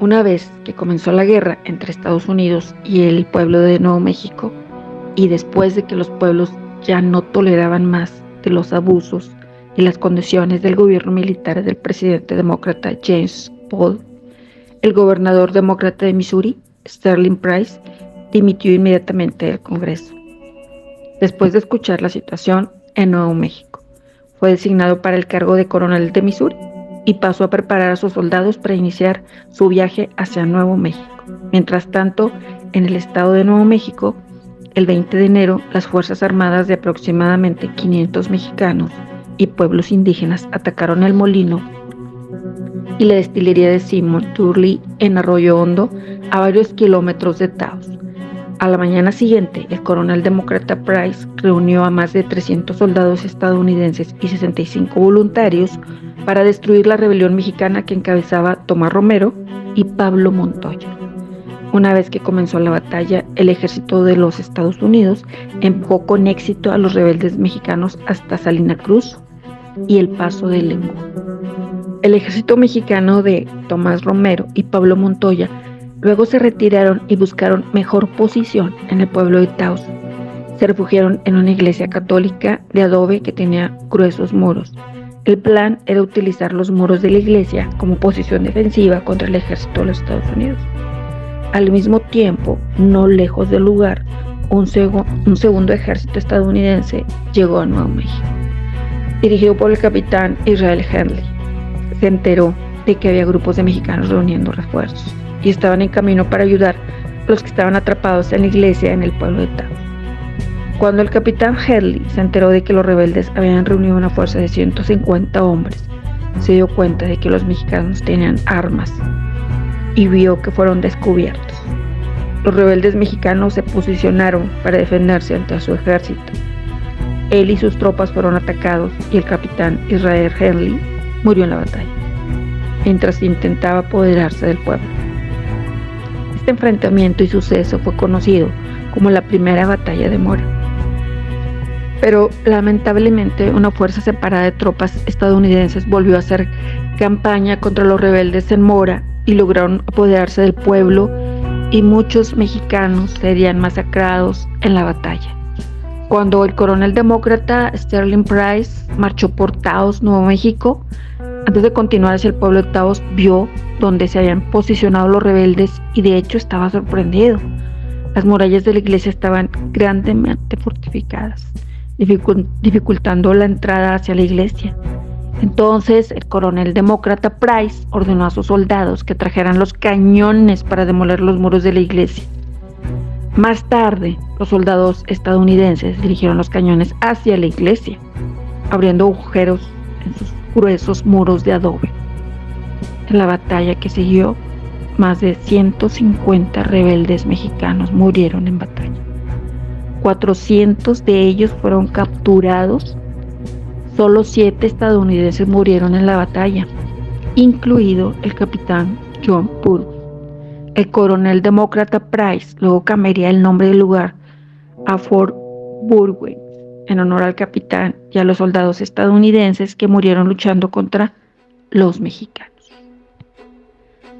Una vez que comenzó la guerra entre Estados Unidos y el pueblo de Nuevo México, y después de que los pueblos ya no toleraban más de los abusos y las condiciones del gobierno militar del presidente demócrata James Polk, el gobernador demócrata de Missouri, Sterling Price, dimitió inmediatamente del Congreso. Después de escuchar la situación en Nuevo México, fue designado para el cargo de coronel de Missouri y pasó a preparar a sus soldados para iniciar su viaje hacia Nuevo México. Mientras tanto, en el estado de Nuevo México, el 20 de enero, las Fuerzas Armadas de aproximadamente 500 mexicanos y pueblos indígenas atacaron el molino y la destilería de Simon Turley en Arroyo Hondo, a varios kilómetros de Taos. A la mañana siguiente, el coronel demócrata Price reunió a más de 300 soldados estadounidenses y 65 voluntarios para destruir la rebelión mexicana que encabezaba Tomás Romero y Pablo Montoya. Una vez que comenzó la batalla, el ejército de los Estados Unidos empujó con éxito a los rebeldes mexicanos hasta Salina Cruz y el Paso de Lemú. El ejército mexicano de Tomás Romero y Pablo Montoya luego se retiraron y buscaron mejor posición en el pueblo de Taos. Se refugiaron en una iglesia católica de adobe que tenía gruesos muros. El plan era utilizar los muros de la iglesia como posición defensiva contra el ejército de los Estados Unidos. Al mismo tiempo, no lejos del lugar, un segundo ejército estadounidense llegó a Nuevo México, dirigido por el capitán Israel Henley. Se enteró de que había grupos de mexicanos reuniendo refuerzos y estaban en camino para ayudar a los que estaban atrapados en la iglesia en el pueblo de Taos. Cuando el capitán Henley se enteró de que los rebeldes habían reunido una fuerza de 150 hombres, se dio cuenta de que los mexicanos tenían armas y vio que fueron descubiertos. Los rebeldes mexicanos se posicionaron para defenderse ante su ejército. Él y sus tropas fueron atacados y el capitán Israel Henley murió en la batalla, mientras intentaba apoderarse del pueblo. Este enfrentamiento y suceso fue conocido como la Primera Batalla de Mora. Pero lamentablemente una fuerza separada de tropas estadounidenses volvió a hacer campaña contra los rebeldes en Mora y lograron apoderarse del pueblo, y muchos mexicanos serían masacrados en la batalla. Cuando el coronel demócrata Sterling Price marchó por Taos, Nuevo México, antes de continuar hacia el pueblo de Taos, vio donde se habían posicionado los rebeldes y de hecho estaba sorprendido. Las murallas de la iglesia estaban grandemente fortificadas, dificultando la entrada hacia la iglesia. Entonces el coronel demócrata Price ordenó a sus soldados que trajeran los cañones para demoler los muros de la iglesia. Más tarde, los soldados estadounidenses dirigieron los cañones hacia la iglesia, abriendo agujeros en sus gruesos muros de adobe. En la batalla que siguió, más de 150 rebeldes mexicanos murieron en batalla. 400 de ellos fueron capturados. Solo 7 estadounidenses murieron en la batalla, incluido el capitán John Purvis. El coronel demócrata Price luego cambiaría el nombre del lugar a Fort Burwell, en honor al capitán y a los soldados estadounidenses que murieron luchando contra los mexicanos.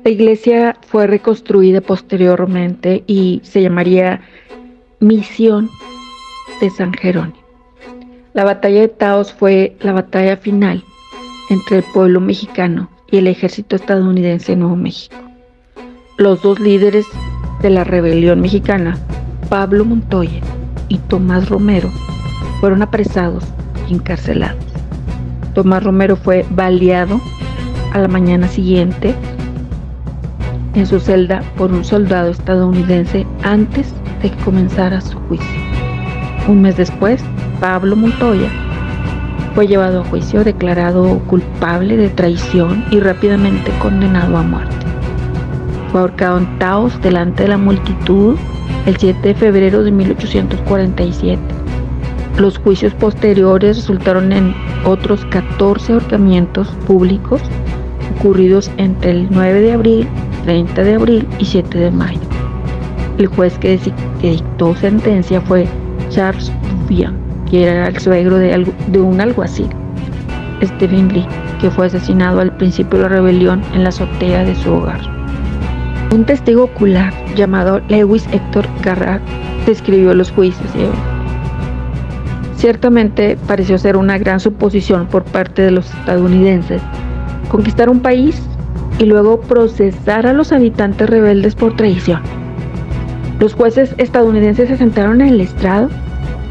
La iglesia fue reconstruida posteriormente y se llamaría Misión de San Jerónimo. La batalla de Taos fue la batalla final entre el pueblo mexicano y el ejército estadounidense en Nuevo México. Los dos líderes de la rebelión mexicana, Pablo Montoya y Tomás Romero, fueron apresados y encarcelados. Tomás Romero fue baleado a la mañana siguiente en su celda por un soldado estadounidense antes de que comenzara su juicio. Un mes después, Pablo Montoya fue llevado a juicio, declarado culpable de traición y rápidamente condenado a muerte. Fue ahorcado en Taos delante de la multitud el 7 de febrero de 1847. Los juicios posteriores resultaron en otros 14 ahorcamientos públicos ocurridos entre el 9 de abril, 30 de abril y 7 de mayo. El juez que dictó sentencia fue Charles Duffian, que era el suegro de un alguacil, Stephen Lee, que fue asesinado al principio de la rebelión en la azotea de su hogar. Un testigo ocular llamado Lewis Hector Garrard describió los juicios y eventos. Ciertamente pareció ser una gran suposición por parte de los estadounidenses conquistar un país y luego procesar a los habitantes rebeldes por traición. Los jueces estadounidenses se sentaron en el estrado,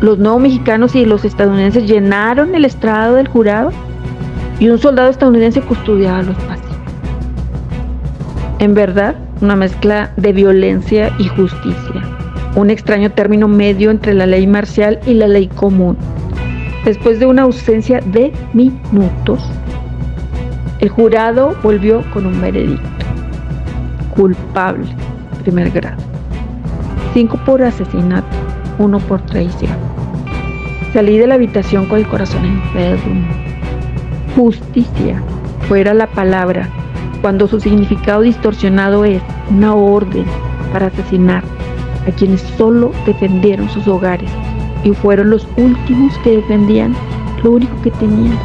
los nuevos mexicanos y los estadounidenses llenaron el estrado del jurado y un soldado estadounidense custodiaba los pasillos. En verdad, una mezcla de violencia y justicia, un extraño término medio entre la ley marcial y la ley común. Después de una ausencia de minutos, el jurado volvió con un veredicto: culpable, primer grado, 5 por asesinato, 1 por traición. Salí de la habitación con el corazón enfermo. Justicia fuera la palabra, cuando su significado distorsionado es una orden para asesinar a quienes solo defendieron sus hogares y fueron los últimos que defendían lo único que tenían: